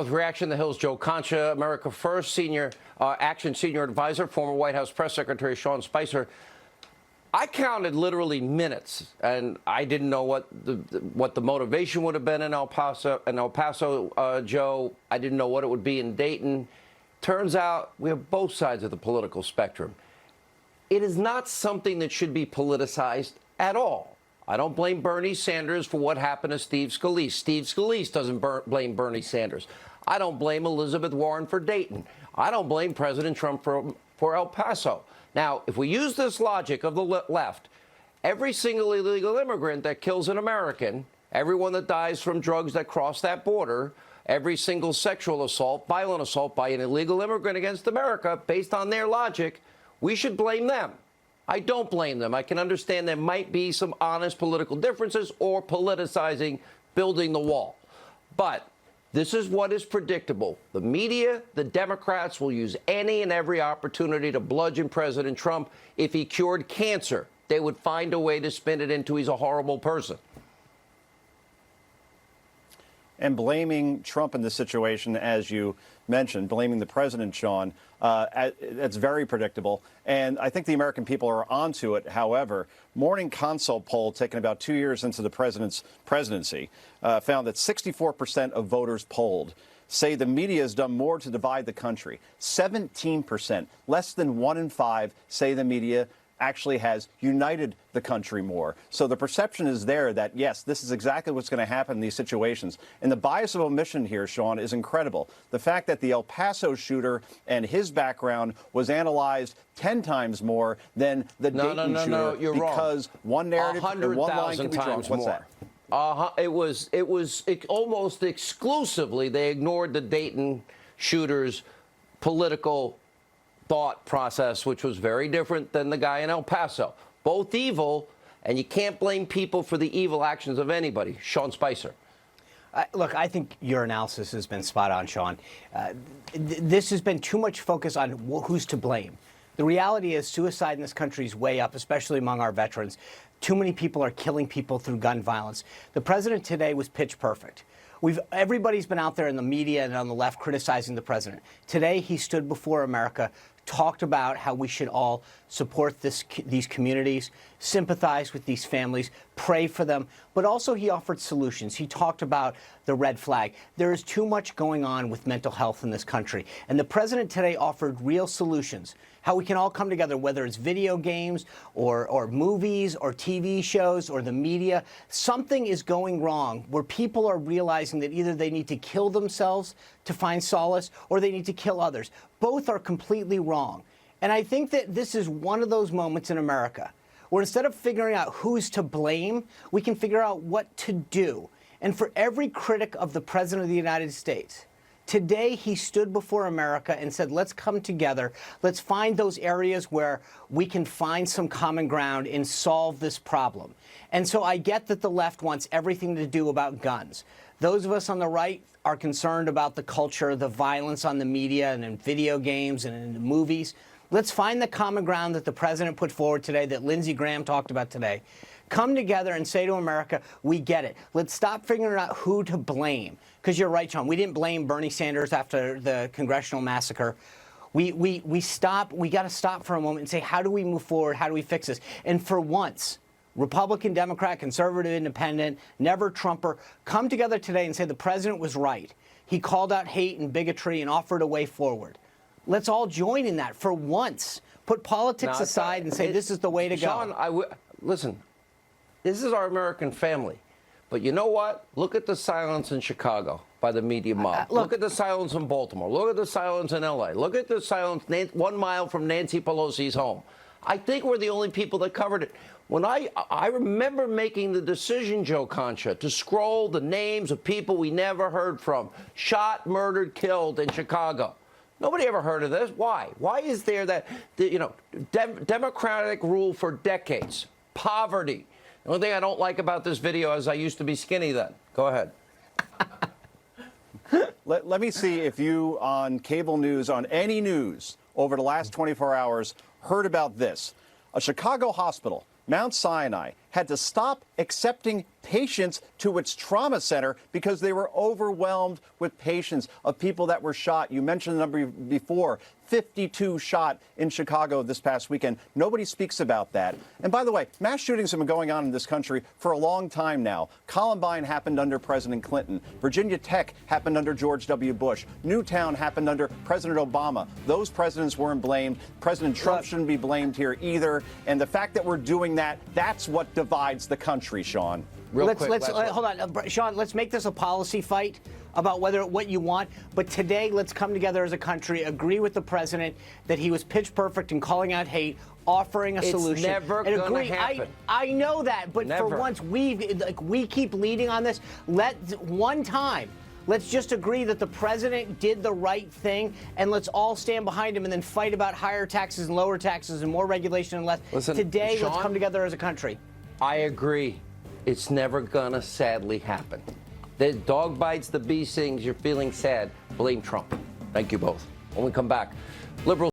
with Reaction to the Hill's Joe Concha, America First Action Senior Advisor, former White House Press Secretary Sean Spicer. I counted literally minutes, and I didn't know what the motivation would have been in El Paso, Joe. I didn't know what it would be in Dayton. Turns out we have both sides of the political spectrum. It is not something that should be politicized at all. I don't blame Bernie Sanders for what happened to Steve Scalise. Steve Scalise doesn't blame Bernie Sanders. I don't blame Elizabeth Warren for Dayton. I don't blame President Trump for El Paso. Now, if we use this logic of the left, every single illegal immigrant that kills an American, everyone that dies from drugs that cross that border, every single sexual assault, violent assault by an illegal immigrant against America, based on their logic, we should blame them. I don't blame them. I can understand there might be some honest political differences or politicizing, building the wall. But this is what is predictable. The media, the Democrats will use any and every opportunity to bludgeon President Trump. If he cured cancer, they would find a way to spin it into he's a horrible person. And blaming Trump in this situation, as you mentioned, blaming the president, Sean, that's very predictable. And I think the American people are onto it. However, Morning Consult poll taken about 2 years into the president's presidency found that 64% of voters polled say the media has done more to divide the country. 17%, less than 1 in 5, say the media actually has united the country more. So the perception is there that, yes, this is exactly what's going to happen in these situations. And the bias of omission here, Sean, is incredible. The fact that the El Paso shooter and his background was analyzed 10 times more than the Dayton shooter. No, you're because wrong. One narrative and one line can be drawn. What's more. that? It was almost exclusively they ignored the Dayton shooter's political thought process, which was very different than the guy in El Paso. Both evil, and you can't blame people for the evil actions of anybody. Sean Spicer. Look, I think your analysis has been spot on, Sean. This has been too much focus on who's to blame. The reality is suicide in this country is way up, especially among our veterans. Too many people are killing people through gun violence. The president today was pitch perfect. Everybody's been out there in the media and on the left criticizing the president. Today, he stood before America, talked about how we should all support these communities, sympathize with these families, pray for them, but also he offered solutions. He talked about the red flag. There is too much going on with mental health in this country, and the president today offered real solutions, how we can all come together, whether it's video games or movies or TV shows or the media. Something is going wrong where people are realizing that either they need to kill themselves to find solace or they need to kill others. Both are completely wrong. And I think that this is one of those moments in America where instead of figuring out who's to blame, we can figure out what to do. And for every critic of the President of the United States, today he stood before America and said, let's come together. Let's find those areas where we can find some common ground and solve this problem. And so I get that the left wants everything to do about guns. Those of us on the right are concerned about the culture, the violence on the media and in video games and in the movies. Let's find the common ground that the president put forward today, that Lindsey Graham talked about today. Come together and say to America, we get it. Let's stop figuring out who to blame. Because you're right, Sean, we didn't blame Bernie Sanders after the congressional massacre. We got to stop for a moment and say, how do we move forward? How do we fix this? And for once, Republican, Democrat, conservative, independent, never Trumper, come together today and say the president was right. He called out hate and bigotry and offered a way forward. Let's all join in that for once. Put politics aside and say this is the way to go. Sean, listen, this is our American family. But you know what? Look at the silence in Chicago by the media mob. Look at the silence in Baltimore. Look at the silence in L.A. Look at the silence 1 mile from Nancy Pelosi's home. I think we're the only people that covered it. When I remember making the decision, Joe Concha, to scroll the names of people we never heard from, shot, murdered, killed in Chicago. Nobody ever heard of this. Why? Why is there that, democratic rule for decades? Poverty. The only thing I don't like about this video is I used to be skinny then. Go ahead. Let me see if you on cable news, on any news over the last 24 hours, heard about this. A Chicago hospital, Mount Sinai, had to stop accepting patients to its trauma center because they were overwhelmed with patients of people that were shot. You mentioned the number before, 52 shot in Chicago this past weekend. Nobody speaks about that. And by the way, mass shootings have been going on in this country for a long time now. Columbine happened under President Clinton. Virginia Tech happened under George W. Bush. Newtown happened under President Obama. Those presidents weren't blamed. President Trump shouldn't be blamed here either. And the fact that we're doing that, that's what divides the country, Sean. Hold on, Sean. Let's make this a policy fight about what you want. But today, let's come together as a country, agree with the president that he was pitch perfect in calling out hate, offering a solution. It's never and gonna agree. happen. I know that, but Never. for once, we keep leading on this. Let's just agree that the president did the right thing, and let's all stand behind him and then fight about higher taxes and lower taxes and more regulation and less. Listen, today, let's Sean, come together as a country. I agree. It's never gonna sadly happen. The dog bites, the bee sings, you're feeling sad. Blame Trump. Thank you both. When we come back, liberals